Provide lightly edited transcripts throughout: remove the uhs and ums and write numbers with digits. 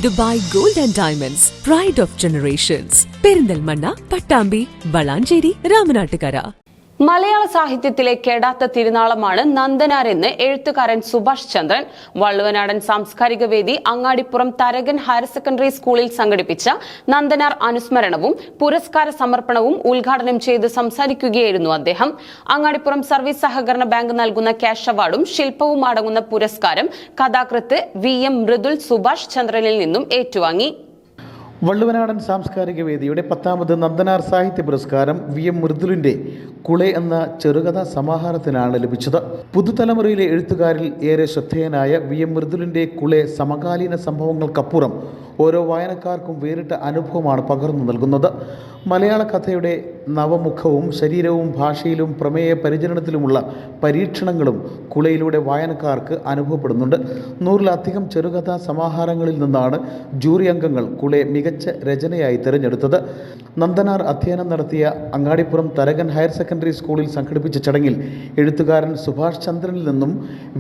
Dubai Gold and Diamonds, Pride of Generations. Perinthalmanna, Pattambi, Valanchery, Ramanattukara. മലയാള സാഹിത്യത്തിലെ കെടാത്ത തിരുനാളമാണ് നന്ദനാർ എന്ന് എഴുത്തുകാരൻ സുഭാഷ് ചന്ദ്രൻ. വള്ളുവനാടൻ സാംസ്കാരിക വേദി അങ്ങാടിപ്പുറം തരകൻ ഹയർ സെക്കൻഡറി സ്കൂളിൽ സംഘടിപ്പിച്ച നന്ദനാർ അനുസ്മരണവും പുരസ്കാര സമർപ്പണവും ഉദ്ഘാടനം ചെയ്ത് സംസാരിക്കുകയായിരുന്നു അദ്ദേഹം. അങ്ങാടിപ്പുറം സർവീസ് സഹകരണ ബാങ്ക് നൽകുന്ന ക്യാഷ് അവാർഡും ശില്പവും അടങ്ങുന്ന പുരസ്കാരം കഥാകൃത്ത് VM മൃദുൽ സുഭാഷ് ചന്ദ്രനിൽ നിന്നും ഏറ്റുവാങ്ങി. വള്ളുവനാടൻ സാംസ്കാരിക വേദിയുടെ 10ാമത് നന്ദനാർ സാഹിത്യ പുരസ്കാരം VM മൃദുലിൻ്റെ കുളെ എന്ന ചെറുകഥാ സമാഹാരത്തിനാണ് ലഭിച്ചത്. പുതുതലമുറയിലെ എഴുത്തുകാരിൽ ഏറെ ശ്രദ്ധേയനായ VM മൃദുലിൻ്റെ കുളെ സമകാലീന സംഭവങ്ങൾക്കപ്പുറം ഓരോ വായനക്കാർക്കും വേറിട്ട അനുഭവമാണ് പകർന്നു നൽകുന്നത്. മലയാള കഥയുടെ നവമുഖവും ശരീരവും ഭാഷയിലും പ്രമേയ പരിചരണത്തിലുമുള്ള പരീക്ഷണങ്ങളും കുളയിലൂടെ വായനക്കാർക്ക് അനുഭവപ്പെടുന്നുണ്ട്. 100-ലധികം ചെറുകഥാ സമാഹാരങ്ങളിൽ നിന്നാണ് ജൂറി അംഗങ്ങൾ കുളെ മികച്ച രചനയായി തിരഞ്ഞെടുത്തത്. നന്ദനാർ അധ്യയനം നടത്തിയ അങ്ങാടിപ്പുറം തരകൻ ഹയർ സെക്കൻഡറി സ്കൂളിൽ സംഘടിപ്പിച്ച ചടങ്ങിൽ എഴുത്തുകാരൻ സുഭാഷ് ചന്ദ്രനിൽ നിന്നും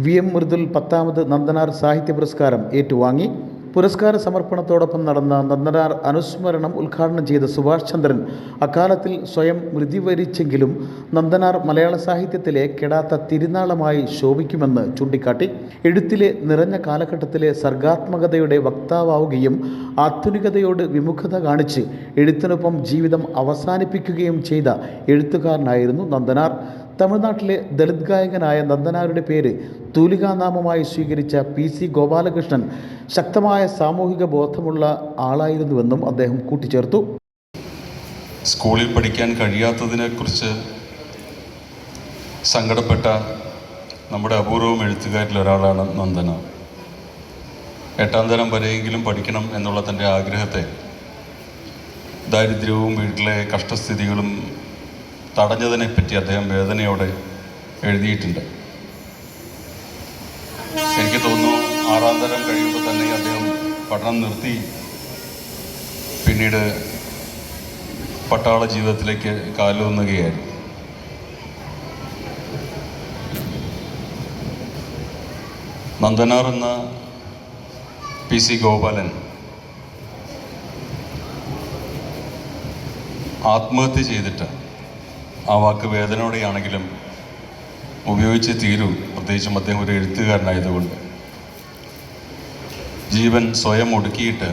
VM മൃദുൽ 10ാമത് നന്ദനാർ സാഹിത്യ പുരസ്കാരം ഏറ്റുവാങ്ങി. പുരസ്കാര സമർപ്പണത്തോടൊപ്പം നടന്ന നന്ദനാർ അനുസ്മരണം ഉദ്ഘാടനം ചെയ്ത സുഭാഷ് ചന്ദ്രൻ അക്കാലത്തിൽ സ്വയം മൃതിവരിച്ചെങ്കിലും നന്ദനാർ മലയാള സാഹിത്യത്തിലെ കെടാത്ത തിരുനാളമായി ശോഭിക്കുമെന്ന് ചൂണ്ടിക്കാട്ടി. എഴുത്തിലെ നിറഞ്ഞ കാലഘട്ടത്തിലെ സർഗാത്മകതയുടെ വക്താവുകയും ആധുനികതയോട് വിമുഖത കാണിച്ച് എഴുത്തിനൊപ്പം ജീവിതം അവസാനിപ്പിക്കുകയും ചെയ്ത എഴുത്തുകാരനായിരുന്നു നന്ദനാർ. തമിഴ്നാട്ടിലെ ദളിത് ഗായകനായ നന്ദനാരുടെ പേര് തൂലികാനാമമായി സ്വീകരിച്ച PC ഗോപാലകൃഷ്ണൻ ശക്തമായ സാമൂഹിക ബോധമുള്ള ആളായിരുന്നുവെന്നും അദ്ദേഹം കൂട്ടിച്ചേർത്തു. സ്കൂളിൽ പഠിക്കാൻ കഴിയാത്തതിനെക്കുറിച്ച് സങ്കടപ്പെട്ട നമ്മുടെ അപൂർവം എഴുത്തുകാരിൽ ഒരാളാണ് നന്ദനാർ. 8ാം തരം വരെയെങ്കിലും പഠിക്കണം എന്നുള്ള തൻ്റെ ആഗ്രഹത്തെ ദാരിദ്ര്യവും വീട്ടിലെ കഷ്ടസ്ഥിതികളും തടഞ്ഞതിനെപ്പറ്റി അദ്ദേഹം വേദനയോടെ എഴുതിയിട്ടുണ്ട്. എനിക്ക് തോന്നുന്നു 6ാം തരം കഴിയുമ്പോൾ തന്നെ അദ്ദേഹം പഠനം നിർത്തി പിന്നീട് പട്ടാള ജീവിതത്തിലേക്ക് കാലൂന്നുകയായിരുന്നു. നന്ദനാർ എന്ന PC ഗോപാലൻ ആത്മഹത്യ ചെയ്തിട്ട്, ആ വാക്ക് വേദനയോടെയാണെങ്കിലും ഉപയോഗിച്ച് തീരൂ, പ്രത്യേകിച്ചും അദ്ദേഹം ഒരു എഴുത്തുകാരനായതുകൊണ്ട്. ജീവൻ സ്വയം ഒടുക്കിയിട്ട്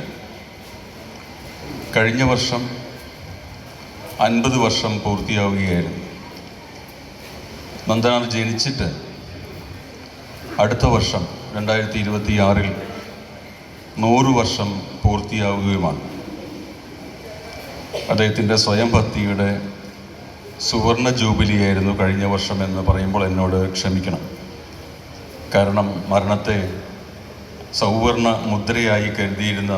കഴിഞ്ഞ വർഷം 50 വർഷം പൂർത്തിയാവുകയായിരുന്നു. നന്ദനാർ ജനിച്ചിട്ട് അടുത്ത വർഷം 2026-ൽ 100 വർഷം പൂർത്തിയാവുകയുമാണ്. അദ്ദേഹത്തിൻ്റെ സ്വയം ഭക്തിയുടെ സുവർണ ജൂബിലിയായിരുന്നു കഴിഞ്ഞ വർഷം എന്ന് പറയുമ്പോൾ എന്നോട് ക്ഷമിക്കണം. കാരണം മരണത്തെ സൗവർണ മുദ്രയായി കരുതിയിരുന്ന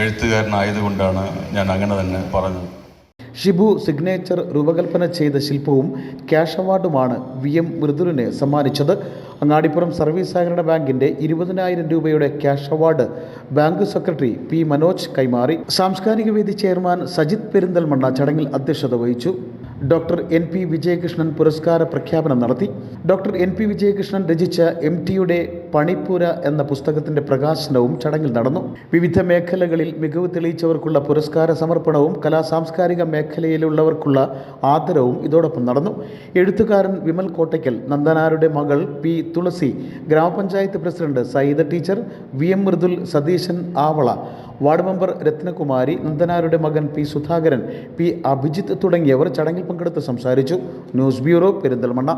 എഴുത്തുകാരനായതുകൊണ്ടാണ് ഞാൻ അങ്ങനെ തന്നെ പറഞ്ഞത്. ഷിബു സിഗ്നേച്ചർ രൂപകൽപ്പന ചെയ്ത ശില്പവും ക്യാഷ് അവാർഡുമാണ് VM മൃദുലിന് സമ്മാനിച്ചത്. അങ്ങാടിപ്പുറം സർവീസ് സഹകരണ ബാങ്കിൻ്റെ 20,000 രൂപയുടെ cash award bank secretary P Manoj കൈമാറി. സാംസ്കാരിക വേദി ചെയർമാൻ സജിത് പെരിന്തൽമണ്ണ ചടങ്ങിൽ അധ്യക്ഷത വഹിച്ചു. ഡോക്ടർ NP വിജയകൃഷ്ണൻ പുരസ്കാര പ്രഖ്യാപനം നടത്തി. ഡോക്ടർ NP വിജയകൃഷ്ണൻ രചിച്ച MTയുടെ പണിപ്പുര എന്ന പുസ്തകത്തിൻ്റെ പ്രകാശനവും ചടങ്ങിൽ നടന്നു. വിവിധ മേഖലകളിൽ മികവ് തെളിയിച്ചവർക്കുള്ള പുരസ്കാര സമർപ്പണവും സാംസ്കാരിക മേഖലയിലുള്ളവർക്കുള്ള ആദരവും ഇതോടൊപ്പം നടന്നു. എഴുത്തുകാരൻ വിമൽ കോട്ടയ്ക്കൽ, നന്ദനാരുടെ മകൾ P തുളസി, ഗ്രാമപഞ്ചായത്ത് president Sayyida teacher, VM Mridul, Satheesan Avala, ward member Rathnakumari, നന്ദനാരുടെ മകൻ P സുധാകരൻ, P അഭിജിത്ത് തുടങ്ങിയവർ ചടങ്ങിൽ പങ്കെടുത്ത് സംസാരിച്ചു. News bureau, Perinthalmanna.